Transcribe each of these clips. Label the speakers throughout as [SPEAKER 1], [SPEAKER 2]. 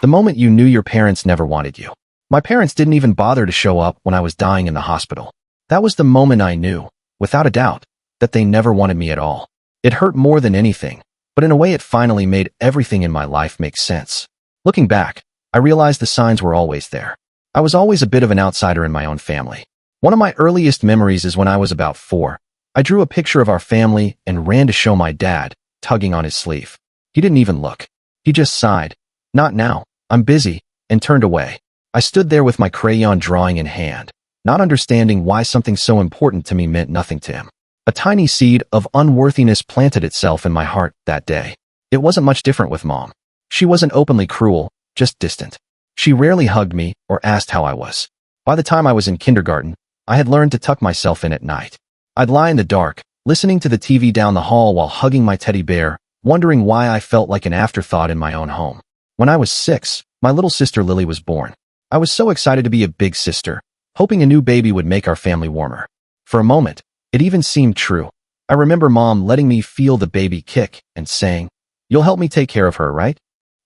[SPEAKER 1] The moment you knew your parents never wanted you. My parents didn't even bother to show up when I was dying in the hospital. That was the moment I knew, without a doubt, that they never wanted me at all. It hurt more than anything, but in a way it finally made everything in my life make sense. Looking back, I realized the signs were always there. I was always a bit of an outsider in my own family. One of my earliest memories is when I was about 4. I drew a picture of our family and ran to show my dad, tugging on his sleeve. He didn't even look. He just sighed, "Not now, I'm busy," and turned away. I stood there with my crayon drawing in hand, not understanding why something so important to me meant nothing to him. A tiny seed of unworthiness planted itself in my heart that day. It wasn't much different with Mom. She wasn't openly cruel, just distant. She rarely hugged me or asked how I was. By the time I was in kindergarten, I had learned to tuck myself in at night. I'd lie in the dark, listening to the TV down the hall while hugging my teddy bear, wondering why I felt like an afterthought in my own home. When I was 6, my little sister Lily was born. I was so excited to be a big sister, hoping a new baby would make our family warmer. For a moment, it even seemed true. I remember Mom letting me feel the baby kick and saying, "You'll help me take care of her, right?"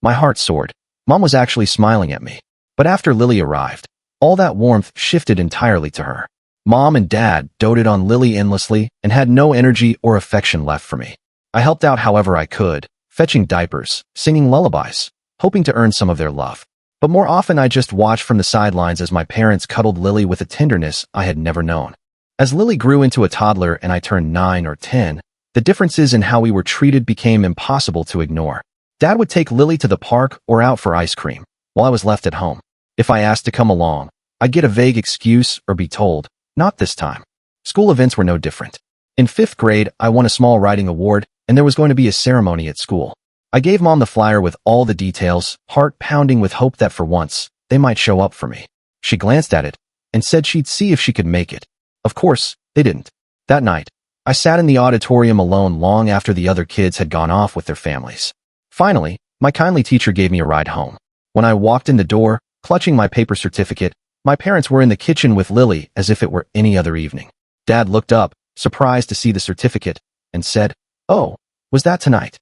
[SPEAKER 1] My heart soared. Mom was actually smiling at me. But after Lily arrived, all that warmth shifted entirely to her. Mom and Dad doted on Lily endlessly and had no energy or affection left for me. I helped out however I could, fetching diapers, singing lullabies, hoping to earn some of their love. But more often I just watched from the sidelines as my parents cuddled Lily with a tenderness I had never known. As Lily grew into a toddler and I turned 9 or 10, the differences in how we were treated became impossible to ignore. Dad would take Lily to the park or out for ice cream, while I was left at home. If I asked to come along, I'd get a vague excuse or be told, "Not this time." School events were no different. In 5th grade, I won a small writing award, and there was going to be a ceremony at school. I gave Mom the flyer with all the details, heart pounding with hope that for once, they might show up for me. She glanced at it and said she'd see if she could make it. Of course, they didn't. That night, I sat in the auditorium alone long after the other kids had gone off with their families. Finally, my kindly teacher gave me a ride home. When I walked in the door, clutching my paper certificate, my parents were in the kitchen with Lily as if it were any other evening. Dad looked up, surprised to see the certificate, and said, "Oh, was that tonight?"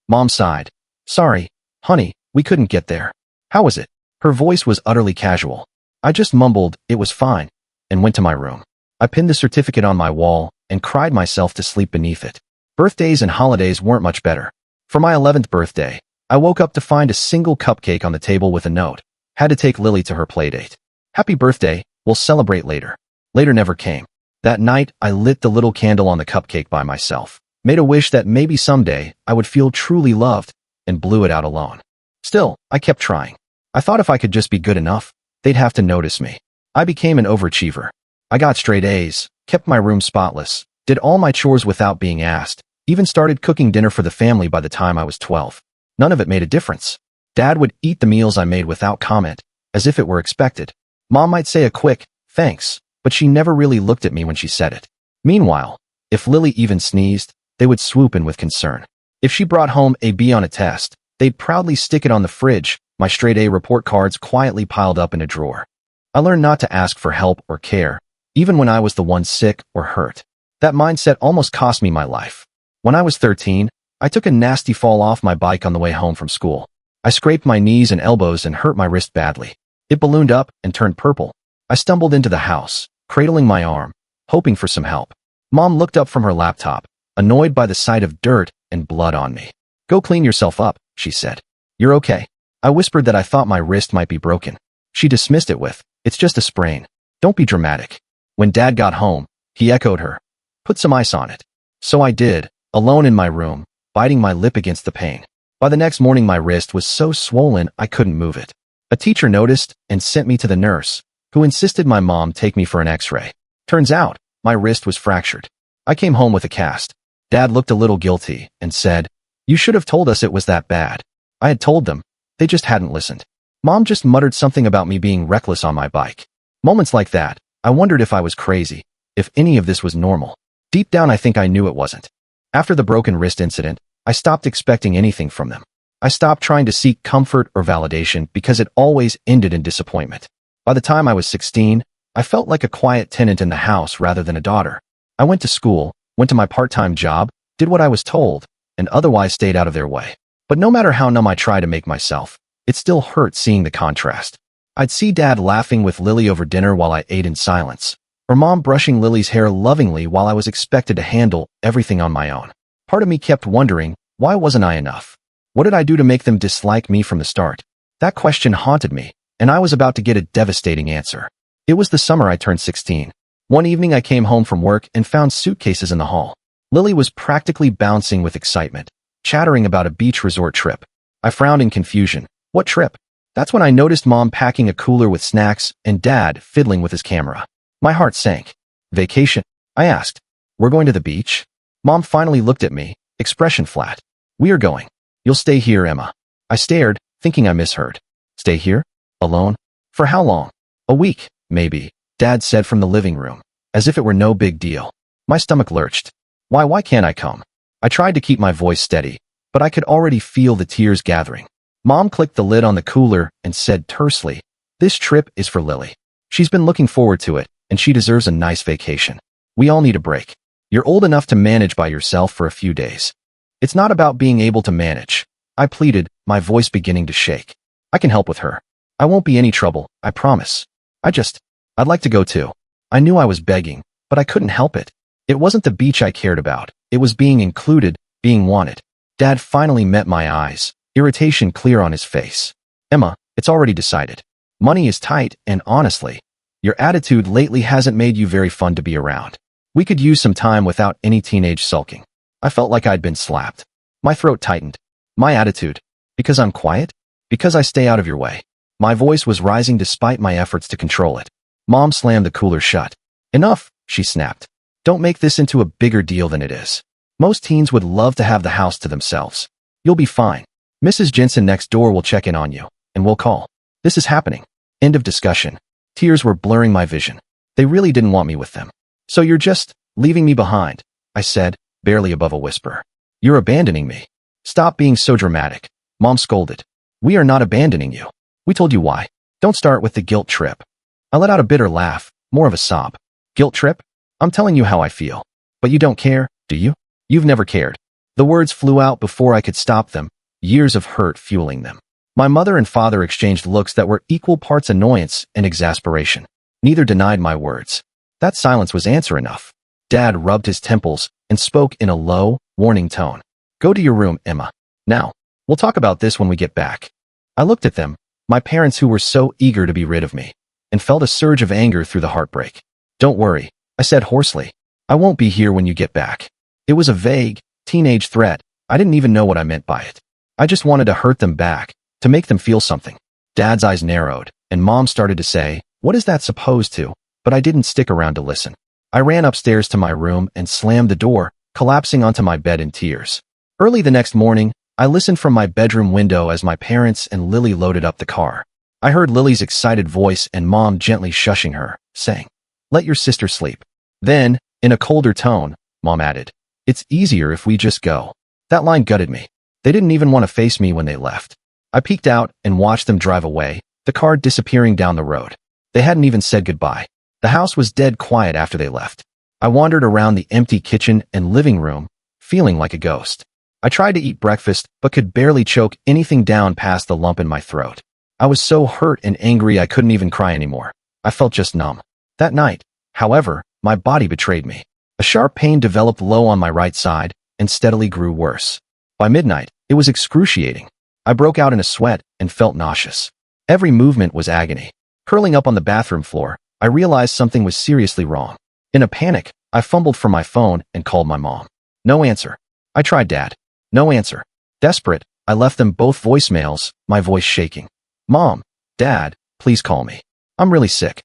[SPEAKER 1] Mom sighed. "Sorry, honey, we couldn't get there." "How was it?" Her voice was utterly casual. I just mumbled, "It was fine," and went to my room. I pinned the certificate on my wall and cried myself to sleep beneath it. Birthdays and holidays weren't much better. For my 11th birthday, I woke up to find a single cupcake on the table with a note. Had to take Lily to her playdate. "Happy birthday, we'll celebrate later." Later never came. That night, I lit the little candle on the cupcake by myself, made a wish that maybe someday I would feel truly loved, and blew it out alone. Still, I kept trying. I thought if I could just be good enough, they'd have to notice me. I became an overachiever. I got straight A's, kept my room spotless, did all my chores without being asked, even started cooking dinner for the family by the time I was 12. None of it made a difference. Dad would eat the meals I made without comment, as if it were expected. Mom might say a quick, "Thanks," but she never really looked at me when she said it. Meanwhile, if Lily even sneezed, they would swoop in with concern. If she brought home a B on a test, they'd proudly stick it on the fridge, my straight A report cards quietly piled up in a drawer. I learned not to ask for help or care, even when I was the one sick or hurt. That mindset almost cost me my life. When I was 13, I took a nasty fall off my bike on the way home from school. I scraped my knees and elbows and hurt my wrist badly. It ballooned up and turned purple. I stumbled into the house, cradling my arm, hoping for some help. Mom looked up from her laptop, annoyed by the sight of dirt and blood on me. "Go clean yourself up," she said. "You're okay." I whispered that I thought my wrist might be broken. She dismissed it with, "It's just a sprain. Don't be dramatic." When Dad got home, he echoed her, "Put some ice on it." So I did, alone in my room, biting my lip against the pain. By the next morning my wrist was so swollen I couldn't move it. A teacher noticed and sent me to the nurse, who insisted my mom take me for an x-ray. Turns out, my wrist was fractured. I came home with a cast. Dad looked a little guilty and said, "You should have told us it was that bad." I had told them. They just hadn't listened. Mom just muttered something about me being reckless on my bike. Moments like that, I wondered if I was crazy, if any of this was normal. Deep down I think I knew it wasn't. After the broken wrist incident, I stopped expecting anything from them. I stopped trying to seek comfort or validation because it always ended in disappointment. By the time I was 16, I felt like a quiet tenant in the house rather than a daughter. I went to school, went to my part-time job, did what I was told, and otherwise stayed out of their way. But no matter how numb I tried to make myself, It still hurt seeing the contrast. I'd see Dad laughing with Lily over dinner while I ate in silence, or Mom brushing Lily's hair lovingly while I was expected to handle everything on my own. Part of me kept wondering, why wasn't I enough? What did I do to make them dislike me from the start? That question haunted me, and I was about to get a devastating answer. It was the summer I turned 16. One evening I came home from work and found suitcases in the hall. Lily was practically bouncing with excitement, chattering about a beach resort trip. I frowned in confusion. What trip? That's when I noticed Mom packing a cooler with snacks and Dad fiddling with his camera. My heart sank. Vacation? I asked. We're going to the beach? Mom finally looked at me, expression flat. We are going. You'll stay here, Emma. I stared, thinking I misheard. Stay here? Alone? For how long? A week, maybe, Dad said from the living room, as if it were no big deal. My stomach lurched. Why can't I come? I tried to keep my voice steady, but I could already feel the tears gathering. Mom clicked the lid on the cooler and said tersely, "This trip is for Lily. She's been looking forward to it, and she deserves a nice vacation. We all need a break. You're old enough to manage by yourself for a few days." It's not about being able to manage, I pleaded, my voice beginning to shake. I can help with her. I won't be any trouble, I promise. I'd like to go too. I knew I was begging, but I couldn't help it. It wasn't the beach I cared about. It was being included, being wanted. Dad finally met my eyes, irritation clear on his face. Emma, it's already decided. Money is tight, and honestly, your attitude lately hasn't made you very fun to be around. We could use some time without any teenage sulking. I felt like I'd been slapped. My throat tightened. My attitude? Because I'm quiet? Because I stay out of your way. My voice was rising despite my efforts to control it. Mom slammed the cooler shut. Enough, she snapped. Don't make this into a bigger deal than it is. Most teens would love to have the house to themselves. You'll be fine. Mrs. Jensen next door will check in on you, and we'll call. This is happening. End of discussion. Tears were blurring my vision. They really didn't want me with them. So you're just leaving me behind, I said, barely above a whisper. You're abandoning me. Stop being so dramatic, Mom scolded. We are not abandoning you. We told you why. Don't start with the guilt trip. I let out a bitter laugh, more of a sob. Guilt trip? I'm telling you how I feel. But you don't care, do you? You've never cared. The words flew out before I could stop them, years of hurt fueling them. My mother and father exchanged looks that were equal parts annoyance and exasperation. Neither denied my words. That silence was answer enough. Dad rubbed his temples and spoke in a low, warning tone. Go to your room, Emma. Now, we'll talk about this when we get back. I looked at them, my parents who were so eager to be rid of me, and felt a surge of anger through the heartbreak. Don't worry, I said hoarsely. I won't be here when you get back. It was a vague, teenage threat. I didn't even know what I meant by it. I just wanted to hurt them back, to make them feel something. Dad's eyes narrowed, and Mom started to say, what is that supposed to? But I didn't stick around to listen. I ran upstairs to my room and slammed the door, collapsing onto my bed in tears. Early the next morning, I listened from my bedroom window as my parents and Lily loaded up the car. I heard Lily's excited voice and Mom gently shushing her, saying, let your sister sleep. Then, in a colder tone, Mom added, it's easier if we just go. That line gutted me. They didn't even want to face me when they left. I peeked out and watched them drive away, the car disappearing down the road. They hadn't even said goodbye. The house was dead quiet after they left. I wandered around the empty kitchen and living room, feeling like a ghost. I tried to eat breakfast, but could barely choke anything down past the lump in my throat. I was so hurt and angry I couldn't even cry anymore. I felt just numb. That night, however, my body betrayed me. A sharp pain developed low on my right side and steadily grew worse. By midnight, it was excruciating. I broke out in a sweat and felt nauseous. Every movement was agony. Curling up on the bathroom floor, I realized something was seriously wrong. In a panic, I fumbled for my phone and called my mom. No answer. I tried Dad. No answer. Desperate, I left them both voicemails, my voice shaking. Mom, Dad, please call me. I'm really sick.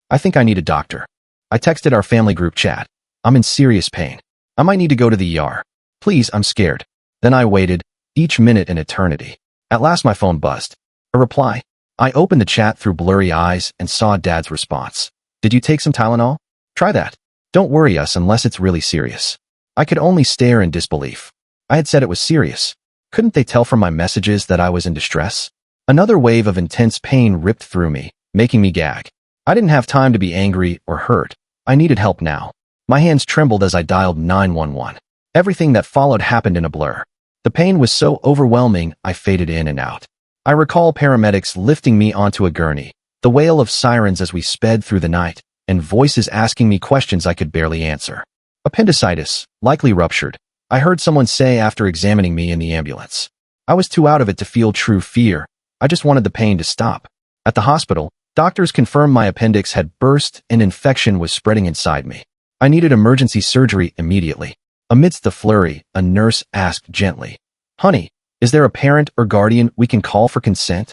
[SPEAKER 1] I think I need a doctor. I texted our family group chat. I'm in serious pain. I might need to go to the ER. Please, I'm scared. Then I waited, each minute an eternity. At last my phone buzzed. A reply. I opened the chat through blurry eyes and saw Dad's response. Did you take some Tylenol? Try that. Don't worry us unless it's really serious. I could only stare in disbelief. I had said it was serious. Couldn't they tell from my messages that I was in distress? Another wave of intense pain ripped through me, making me gag. I didn't have time to be angry or hurt. I needed help now. My hands trembled as I dialed 911. Everything that followed happened in a blur. The pain was so overwhelming I faded in and out. I recall paramedics lifting me onto a gurney, the wail of sirens as we sped through the night, and voices asking me questions I could barely answer. Appendicitis, likely ruptured, I heard someone say after examining me in the ambulance. I was too out of it to feel true fear. I just wanted the pain to stop. At the hospital, doctors confirmed my appendix had burst and infection was spreading inside me. I needed emergency surgery immediately. Amidst the flurry, a nurse asked gently, "Honey, is there a parent or guardian we can call for consent?"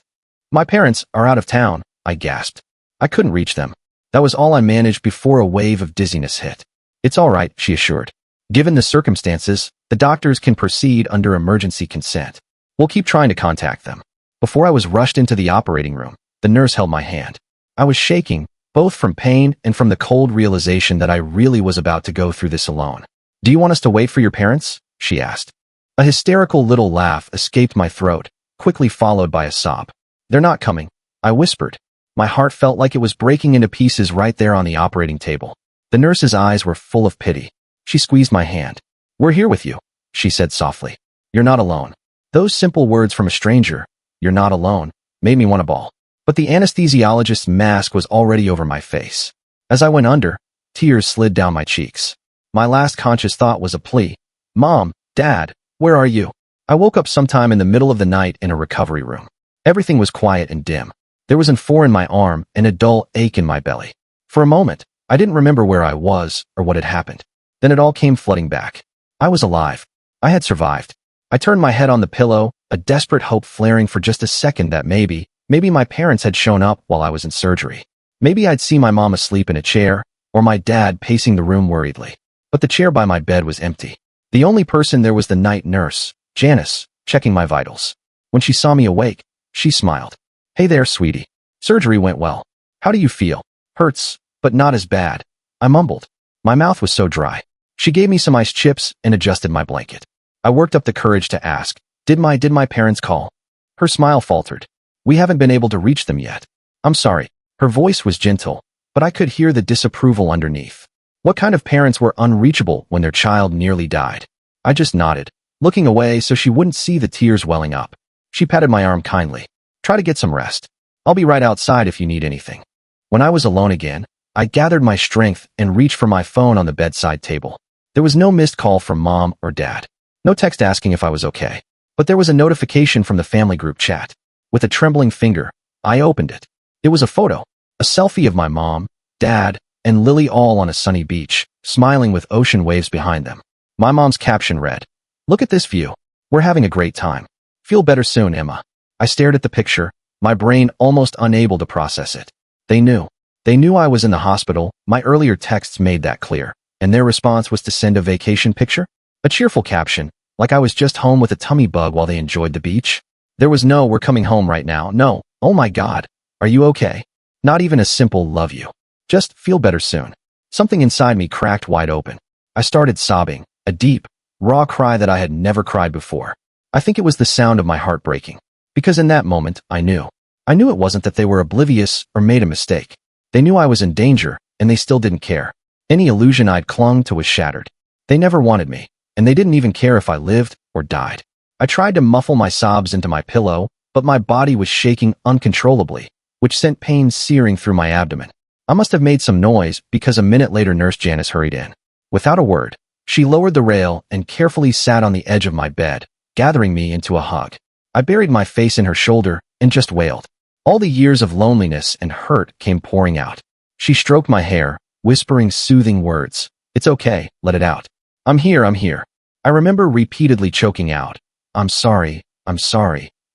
[SPEAKER 1] "My parents are out of town," I gasped. I couldn't reach them. That was all I managed before a wave of dizziness hit. "It's all right," she assured. "Given the circumstances, the doctors can proceed under emergency consent. We'll keep trying to contact them." Before I was rushed into the operating room, the nurse held my hand. I was shaking, both from pain and from the cold realization that I really was about to go through this alone. "Do you want us to wait for your parents?" she asked. A hysterical little laugh escaped my throat, quickly followed by a sob. "They're not coming," I whispered. My heart felt like it was breaking into pieces right there on the operating table. The nurse's eyes were full of pity. She squeezed my hand. "We're here with you," she said softly. "You're not alone." Those simple words from a stranger, "You're not alone," made me want to bawl. But the anesthesiologist's mask was already over my face. As I went under, tears slid down my cheeks. My last conscious thought was a plea. "Mom, Dad, where are you?" I woke up sometime in the middle of the night in a recovery room. Everything was quiet and dim. There was an IV in my arm and a dull ache in my belly. For a moment, I didn't remember where I was or what had happened. Then it all came flooding back. I was alive. I had survived. I turned my head on the pillow, a desperate hope flaring for just a second that maybe my parents had shown up while I was in surgery. Maybe I'd see my mom asleep in a chair, or my dad pacing the room worriedly. But the chair by my bed was empty. The only person there was the night nurse, Janice, checking my vitals. When she saw me awake, she smiled. "Hey there, sweetie. Surgery went well. How do you feel?" "Hurts, but not as bad," I mumbled. My mouth was so dry. She gave me some ice chips and adjusted my blanket. I worked up the courage to ask, Did my parents call?" Her smile faltered. "We haven't been able to reach them yet." "I'm sorry." Her voice was gentle, but I could hear the disapproval underneath. What kind of parents were unreachable when their child nearly died? I just nodded, looking away so she wouldn't see the tears welling up. She patted my arm kindly. "Try to get some rest. I'll be right outside if you need anything." When I was alone again, I gathered my strength and reached for my phone on the bedside table. There was no missed call from Mom or Dad. No text asking if I was okay. But there was a notification from the family group chat. With a trembling finger, I opened it. It was a photo, a selfie of my mom, Dad, and Lily all on a sunny beach, smiling with ocean waves behind them. My mom's caption read, "Look at this view. We're having a great time. Feel better soon, Emma." I stared at the picture, my brain almost unable to process it. They knew. They knew I was in the hospital. My earlier texts made that clear. And their response was to send a vacation picture? A cheerful caption, like I was just home with a tummy bug while they enjoyed the beach. There was no "we're coming home right now." No, "Oh my God, are you okay?" Not even a simple "love you." Just "feel better soon." Something inside me cracked wide open. I started sobbing, a deep, raw cry that I had never cried before. I think it was the sound of my heart breaking. Because in that moment, I knew. I knew it wasn't that they were oblivious or made a mistake. They knew I was in danger, and they still didn't care. Any illusion I'd clung to was shattered. They never wanted me, and they didn't even care if I lived or died. I tried to muffle my sobs into my pillow, but my body was shaking uncontrollably, which sent pain searing through my abdomen. I must have made some noise because a minute later Nurse Janice hurried in. Without a word, she lowered the rail and carefully sat on the edge of my bed, gathering me into a hug. I buried my face in her shoulder and just wailed. All the years of loneliness and hurt came pouring out. She stroked my hair, whispering soothing words. "It's okay, let it out. I'm here, I'm here." I remember repeatedly choking out, I'm sorry,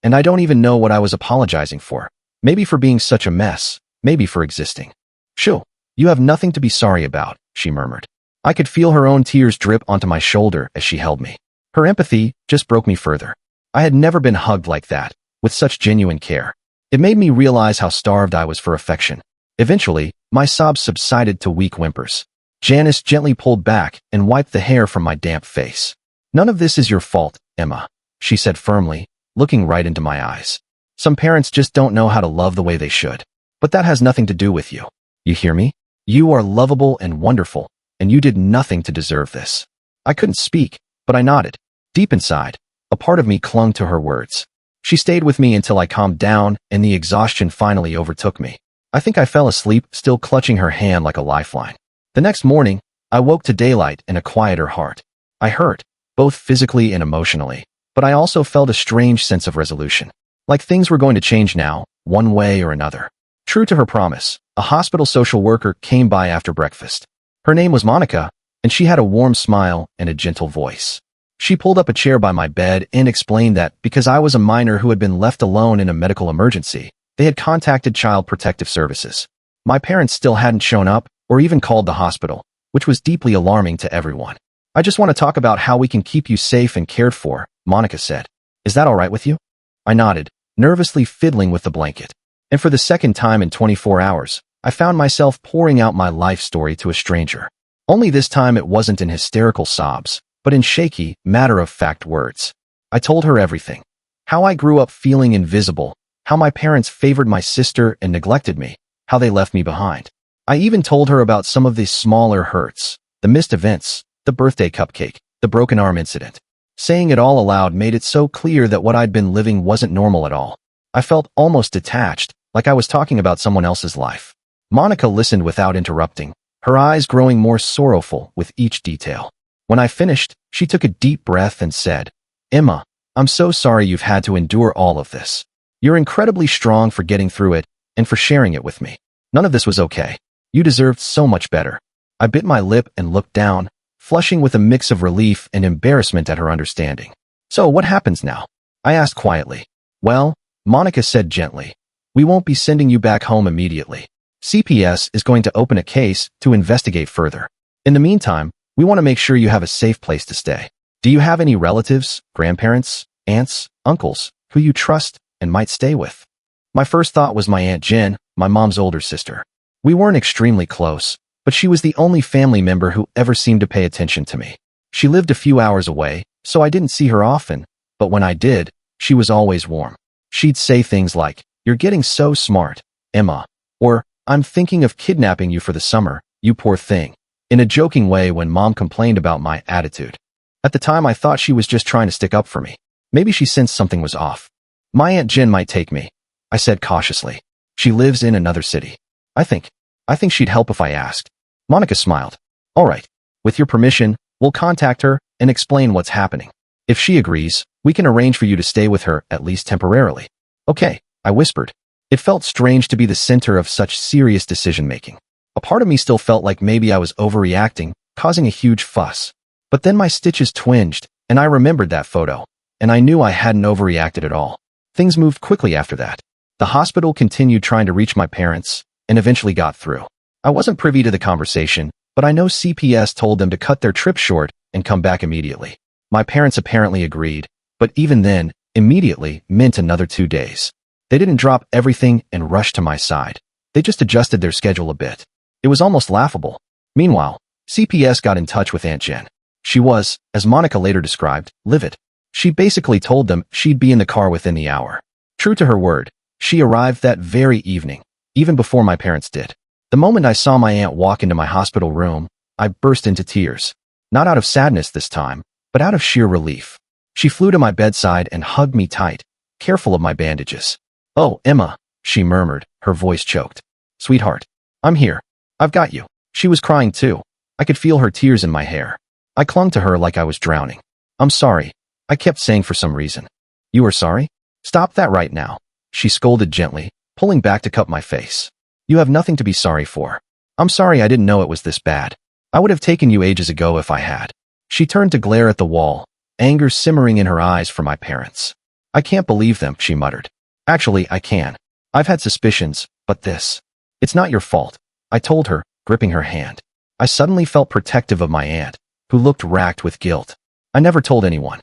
[SPEAKER 1] and I don't even know what I was apologizing for. Maybe for being such a mess, maybe for existing. "Shoo, you have nothing to be sorry about," she murmured. I could feel her own tears drip onto my shoulder as she held me. Her empathy just broke me further. I had never been hugged like that, with such genuine care. It made me realize how starved I was for affection. Eventually, my sobs subsided to weak whimpers. Janice gently pulled back and wiped the hair from my damp face. "None of this is your fault, Emma," she said firmly, looking right into my eyes. "Some parents just don't know how to love the way they should. But that has nothing to do with you. You hear me? You are lovable and wonderful, and you did nothing to deserve this." I couldn't speak, but I nodded. Deep inside, a part of me clung to her words. She stayed with me until I calmed down and the exhaustion finally overtook me. I think I fell asleep, still clutching her hand like a lifeline. The next morning, I woke to daylight and a quieter heart. I hurt, both physically and emotionally, but I also felt a strange sense of resolution. Like things were going to change now, one way or another. True to her promise, a hospital social worker came by after breakfast. Her name was Monica, and she had a warm smile and a gentle voice. She pulled up a chair by my bed and explained that because I was a minor who had been left alone in a medical emergency, they had contacted Child Protective Services. My parents still hadn't shown up or even called the hospital, which was deeply alarming to everyone. I just want to talk about how we can keep you safe and cared for, Monica said. Is that all right with you? I nodded, nervously fiddling with the blanket. And for the second time in 24 hours, I found myself pouring out my life story to a stranger. Only this time it wasn't in hysterical sobs, but in shaky, matter-of-fact words. I told her everything. How I grew up feeling invisible, how my parents favored my sister and neglected me, how they left me behind. I even told her about some of the smaller hurts, the missed events, the birthday cupcake, the broken arm incident. Saying it all aloud made it so clear that what I'd been living wasn't normal at all. I felt almost detached, like I was talking about someone else's life. Monica listened without interrupting, her eyes growing more sorrowful with each detail. When I finished, she took a deep breath and said, "Emma, I'm so sorry you've had to endure all of this. You're incredibly strong for getting through it and for sharing it with me. None of this was okay. You deserved so much better." I bit my lip and looked down, flushing with a mix of relief and embarrassment at her understanding. "So what happens now?" I asked quietly. "Well," Monica said gently, "we won't be sending you back home immediately. CPS is going to open a case to investigate further. In the meantime, we want to make sure you have a safe place to stay. Do you have any relatives, grandparents, aunts, uncles, who you trust and might stay with?" My first thought was my Aunt Jen, my mom's older sister. We weren't extremely close, but she was the only family member who ever seemed to pay attention to me. She lived a few hours away, so I didn't see her often, but when I did, she was always warm. She'd say things like, "You're getting so smart, Emma," or "I'm thinking of kidnapping you for the summer, you poor thing," in a joking way when Mom complained about my attitude. At the time, I thought she was just trying to stick up for me. Maybe she sensed something was off. "My Aunt Jen might take me," I said cautiously. "She lives in another city. I think she'd help if I asked." Monica smiled. "All right. With your permission, we'll contact her and explain what's happening. If she agrees, we can arrange for you to stay with her at least temporarily." "Okay," I whispered. It felt strange to be the center of such serious decision-making. A part of me still felt like maybe I was overreacting, causing a huge fuss. But then my stitches twinged, and I remembered that photo, and I knew I hadn't overreacted at all. Things moved quickly after that. The hospital continued trying to reach my parents, and eventually got through. I wasn't privy to the conversation, but I know CPS told them to cut their trip short and come back immediately. My parents apparently agreed, but even then, immediately meant another 2 days. They didn't drop everything and rush to my side. They just adjusted their schedule a bit. It was almost laughable. Meanwhile, CPS got in touch with Aunt Jen. She was, as Monica later described, livid. She basically told them she'd be in the car within the hour. True to her word, she arrived that very evening, even before my parents did. The moment I saw my aunt walk into my hospital room, I burst into tears. Not out of sadness this time, but out of sheer relief. She flew to my bedside and hugged me tight, careful of my bandages. "Oh, Emma," she murmured, her voice choked. "Sweetheart, I'm here. I've got you." She was crying too. I could feel her tears in my hair. I clung to her like I was drowning. "I'm sorry," I kept saying for some reason. "You are sorry? Stop that right now," she scolded gently, pulling back to cup my face. "You have nothing to be sorry for. I'm sorry I didn't know it was this bad. I would have taken you ages ago if I had." She turned to glare at the wall, anger simmering in her eyes for my parents. "I can't believe them," she muttered. "Actually, I can. I've had suspicions, but this. It's not your fault," I told her, gripping her hand. I suddenly felt protective of my aunt, who looked racked with guilt. "I never told anyone.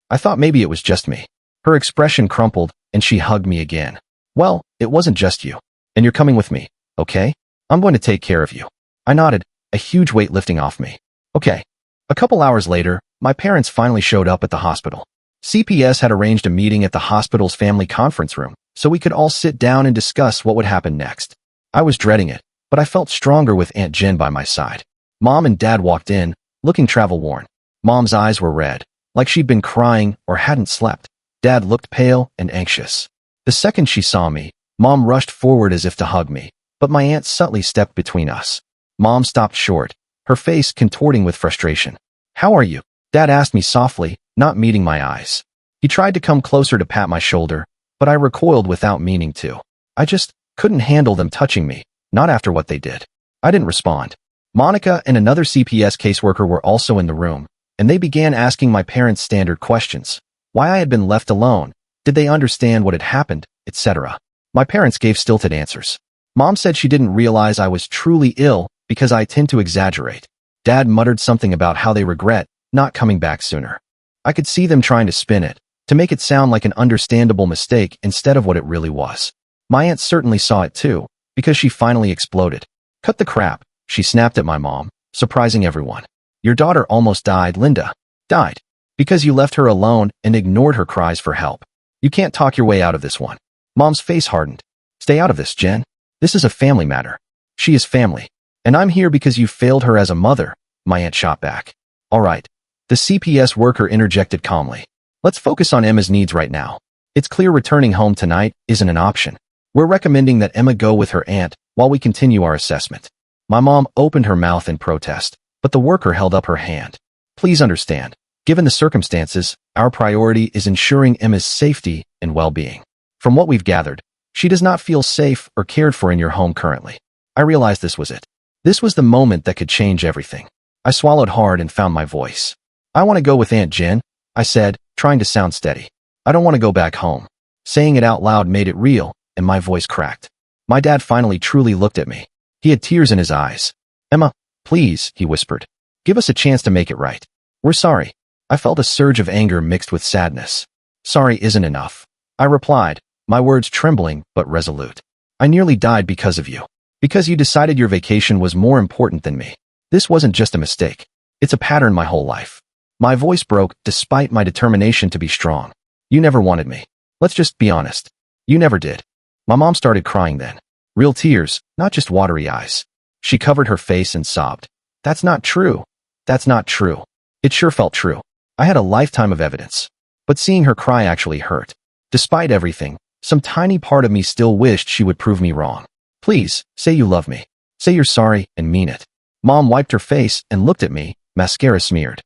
[SPEAKER 1] I thought maybe it was just me." Her expression crumpled, and she hugged me again. "Well, it wasn't just you. And you're coming with me, okay? I'm going to take care of you." I nodded, a huge weight lifting off me. "Okay." A couple hours later, my parents finally showed up at the hospital. CPS had arranged a meeting at the hospital's family conference room, so we could all sit down and discuss what would happen next. I was dreading it, but I felt stronger with Aunt Jen by my side. Mom and Dad walked in, looking travel-worn. Mom's eyes were red, like she'd been crying or hadn't slept. Dad looked pale and anxious. The second she saw me, Mom rushed forward as if to hug me, but my aunt subtly stepped between us. Mom stopped short, her face contorting with frustration. "How are you?" Dad asked me softly, not meeting my eyes. He tried to come closer to pat my shoulder, but I recoiled without meaning to. I just couldn't handle them touching me, not after what they did. I didn't respond. Monica and another CPS caseworker were also in the room, and they began asking my parents standard questions. Why I had been left alone, did they understand what had happened, etc. My parents gave stilted answers. Mom said she didn't realize I was truly ill because I tend to exaggerate. Dad muttered something about how they regret not coming back sooner. I could see them trying to spin it, to make it sound like an understandable mistake instead of what it really was. My aunt certainly saw it too, because she finally exploded. "Cut the crap," she snapped at my mom, surprising everyone. "Your daughter almost died, Linda. Died. Because you left her alone and ignored her cries for help. You can't talk your way out of this one." Mom's face hardened. "Stay out of this, Jen. This is a family matter. She is family. And I'm here because you failed her as a mother," my aunt shot back. "All right." The CPS worker interjected calmly. "Let's focus on Emma's needs right now. It's clear returning home tonight isn't an option. We're recommending that Emma go with her aunt while we continue our assessment." My mom opened her mouth in protest, but the worker held up her hand. "Please understand, given the circumstances, our priority is ensuring Emma's safety and well-being. From what we've gathered, she does not feel safe or cared for in your home currently." I realized this was it. This was the moment that could change everything. I swallowed hard and found my voice. "I want to go with Aunt Jen," I said, trying to sound steady. "I don't want to go back home." Saying it out loud made it real, and my voice cracked. My dad finally truly looked at me. He had tears in his eyes. "Emma, please," he whispered. "Give us a chance to make it right. We're sorry." I felt a surge of anger mixed with sadness. "Sorry isn't enough," I replied, my words trembling but resolute. "I nearly died because of you. Because you decided your vacation was more important than me. This wasn't just a mistake. It's a pattern my whole life." My voice broke despite my determination to be strong. "You never wanted me. Let's just be honest. You never did." My mom started crying then. Real tears, not just watery eyes. She covered her face and sobbed. "That's not true. That's not true." It sure felt true. I had a lifetime of evidence. But seeing her cry actually hurt. Despite everything, some tiny part of me still wished she would prove me wrong. "Please, say you love me. Say you're sorry and mean it." Mom wiped her face and looked at me, mascara smeared.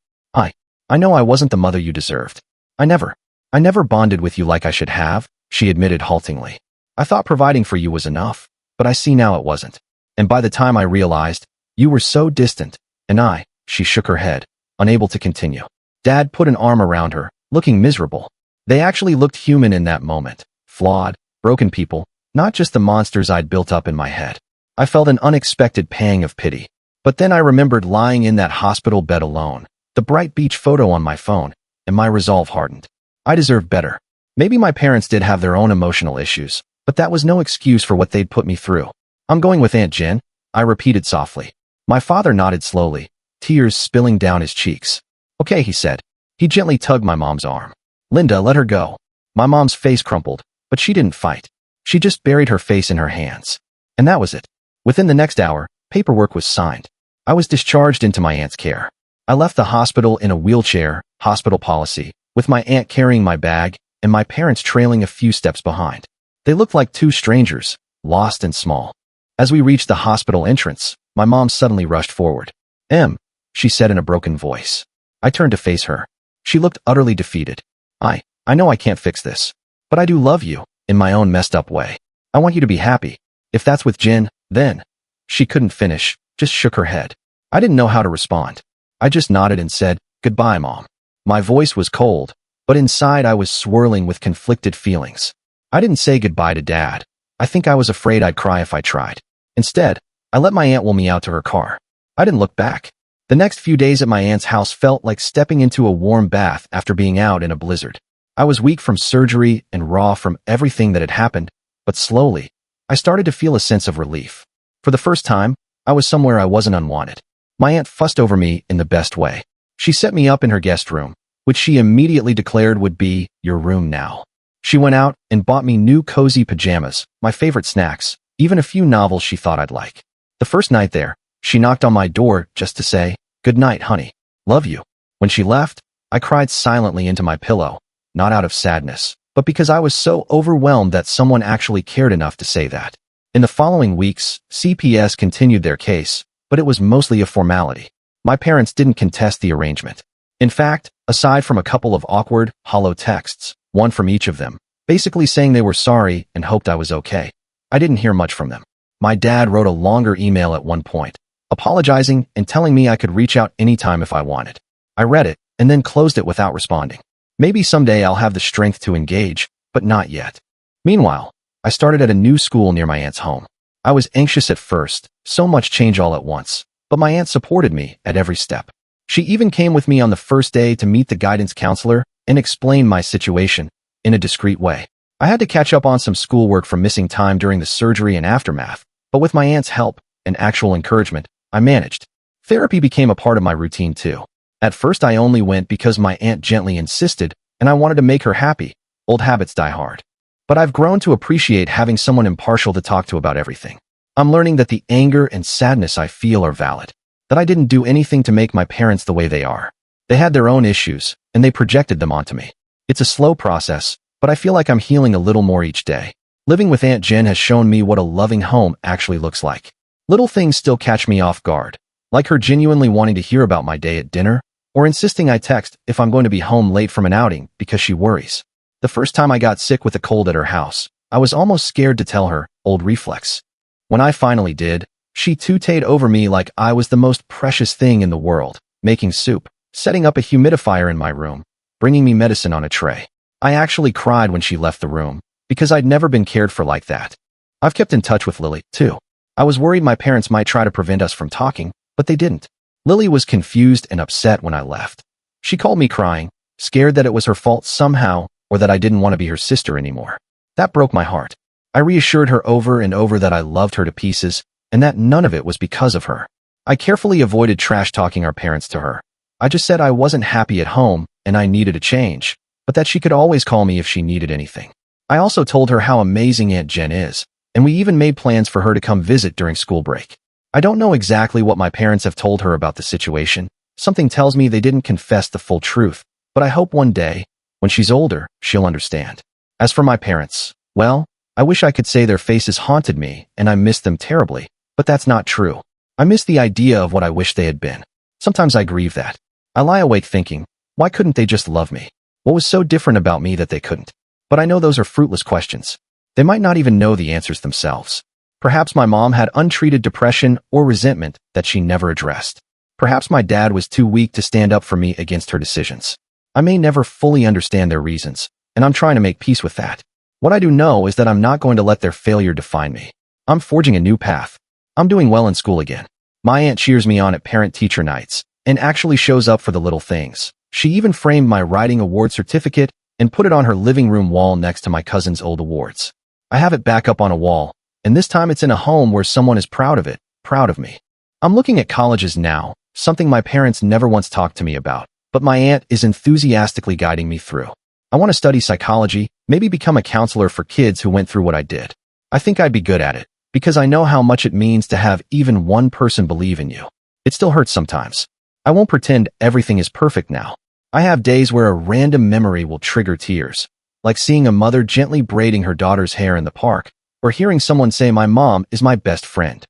[SPEAKER 1] I know I wasn't the mother you deserved. I never bonded with you like I should have," she admitted haltingly. "I thought providing for you was enough, but I see now it wasn't. And by the time I realized, you were so distant, and she shook her head, unable to continue. Dad put an arm around her, looking miserable. They actually looked human in that moment. Flawed, broken people, not just the monsters I'd built up in my head. I felt an unexpected pang of pity. But then I remembered lying in that hospital bed alone, the bright beach photo on my phone, and my resolve hardened. I deserved better. Maybe my parents did have their own emotional issues, but that was no excuse for what they'd put me through. "I'm going with Aunt Jen," I repeated softly. My father nodded slowly, tears spilling down his cheeks. "Okay," he said. He gently tugged my mom's arm. "Linda, let her go." My mom's face crumpled, but she didn't fight. She just buried her face in her hands. And that was it. Within the next hour, paperwork was signed. I was discharged into my aunt's care. I left the hospital in a wheelchair, hospital policy, with my aunt carrying my bag and my parents trailing a few steps behind. They looked like two strangers, lost and small. As we reached the hospital entrance, my mom suddenly rushed forward. "Em," she said in a broken voice. I turned to face her. She looked utterly defeated. I know I can't fix this, but I do love you, in my own messed up way. I want you to be happy. If that's with Jen, then..." She couldn't finish, just shook her head. I didn't know how to respond. I just nodded and said, "Goodbye, Mom." My voice was cold, but inside I was swirling with conflicted feelings. I didn't say goodbye to Dad. I think I was afraid I'd cry if I tried. Instead, I let my aunt wheel me out to her car. I didn't look back. The next few days at my aunt's house felt like stepping into a warm bath after being out in a blizzard. I was weak from surgery and raw from everything that had happened, but slowly, I started to feel a sense of relief. For the first time, I was somewhere I wasn't unwanted. My aunt fussed over me in the best way. She set me up in her guest room, which she immediately declared would be your room now. She went out and bought me new cozy pajamas, my favorite snacks, even a few novels she thought I'd like. The first night there, she knocked on my door just to say, "Good night, honey. Love you." When she left, I cried silently into my pillow, not out of sadness, but because I was so overwhelmed that someone actually cared enough to say that. In the following weeks, CPS continued their case, but it was mostly a formality. My parents didn't contest the arrangement. In fact, aside from a couple of awkward, hollow texts, one from each of them, basically saying they were sorry and hoped I was okay, I didn't hear much from them. My dad wrote a longer email at one point, apologizing and telling me I could reach out anytime if I wanted. I read it and then closed it without responding. Maybe someday I'll have the strength to engage, but not yet. Meanwhile, I started at a new school near my aunt's home. I was anxious at first, so much change all at once, but my aunt supported me at every step. She even came with me on the first day to meet the guidance counselor and explain my situation in a discreet way. I had to catch up on some schoolwork from missing time during the surgery and aftermath, but with my aunt's help and actual encouragement, I managed. Therapy became a part of my routine too. At first I only went because my aunt gently insisted and I wanted to make her happy. Old habits die hard. But I've grown to appreciate having someone impartial to talk to about everything. I'm learning that the anger and sadness I feel are valid, that I didn't do anything to make my parents the way they are. They had their own issues, and they projected them onto me. It's a slow process, but I feel like I'm healing a little more each day. Living with Aunt Jen has shown me what a loving home actually looks like. Little things still catch me off guard, like her genuinely wanting to hear about my day at dinner, or insisting I text if I'm going to be home late from an outing because she worries. The first time I got sick with a cold at her house, I was almost scared to tell her, old reflex. When I finally did, she tooted over me like I was the most precious thing in the world, making soup, setting up a humidifier in my room, bringing me medicine on a tray. I actually cried when she left the room, because I'd never been cared for like that. I've kept in touch with Lily, too. I was worried my parents might try to prevent us from talking, but they didn't. Lily was confused and upset when I left. She called me crying, scared that it was her fault somehow, or that I didn't want to be her sister anymore. That broke my heart. I reassured her over and over that I loved her to pieces, and that none of it was because of her. I carefully avoided trash-talking our parents to her. I just said I wasn't happy at home, and I needed a change, but that she could always call me if she needed anything. I also told her how amazing Aunt Jen is, and we even made plans for her to come visit during school break. I don't know exactly what my parents have told her about the situation. Something tells me they didn't confess the full truth, but I hope one day, when she's older, she'll understand. As for my parents, well, I wish I could say their faces haunted me and I missed them terribly, but that's not true. I miss the idea of what I wish they had been. Sometimes I grieve that. I lie awake thinking, why couldn't they just love me? What was so different about me that they couldn't? But I know those are fruitless questions. They might not even know the answers themselves. Perhaps my mom had untreated depression or resentment that she never addressed. Perhaps my dad was too weak to stand up for me against her decisions. I may never fully understand their reasons, and I'm trying to make peace with that. What I do know is that I'm not going to let their failure define me. I'm forging a new path. I'm doing well in school again. My aunt cheers me on at parent-teacher nights and actually shows up for the little things. She even framed my writing award certificate and put it on her living room wall next to my cousin's old awards. I have it back up on a wall, and this time it's in a home where someone is proud of it, proud of me. I'm looking at colleges now, something my parents never once talked to me about, but my aunt is enthusiastically guiding me through. I want to study psychology, maybe become a counselor for kids who went through what I did. I think I'd be good at it, because I know how much it means to have even one person believe in you. It still hurts sometimes. I won't pretend everything is perfect now. I have days where a random memory will trigger tears, like seeing a mother gently braiding her daughter's hair in the park, or hearing someone say my mom is my best friend.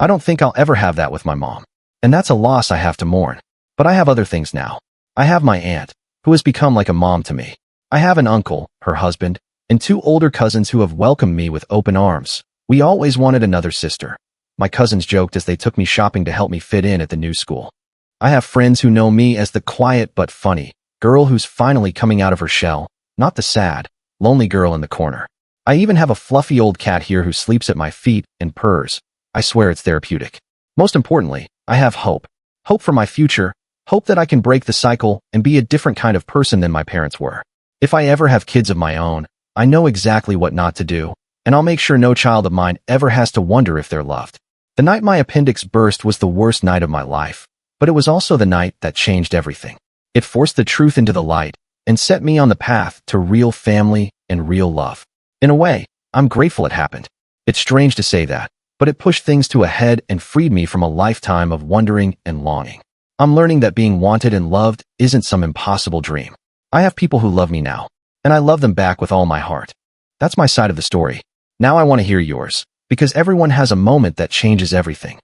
[SPEAKER 1] I don't think I'll ever have that with my mom, and that's a loss I have to mourn. But I have other things now. I have my aunt, who has become like a mom to me. I have an uncle, her husband, and 2 older cousins who have welcomed me with open arms. We always wanted another sister. My cousins joked as they took me shopping to help me fit in at the new school. I have friends who know me as the quiet but funny girl who's finally coming out of her shell, not the sad, lonely girl in the corner. I even have a fluffy old cat here who sleeps at my feet and purrs. I swear it's therapeutic. Most importantly, I have hope. Hope for my future, hope that I can break the cycle and be a different kind of person than my parents were. If I ever have kids of my own, I know exactly what not to do, and I'll make sure no child of mine ever has to wonder if they're loved. The night my appendix burst was the worst night of my life, but it was also the night that changed everything. It forced the truth into the light and set me on the path to real family and real love. In a way, I'm grateful it happened. It's strange to say that, but it pushed things to a head and freed me from a lifetime of wondering and longing. I'm learning that being wanted and loved isn't some impossible dream. I have people who love me now. and I love them back with all my heart. That's my side of the story. Now I want to hear yours, because everyone has a moment that changes everything.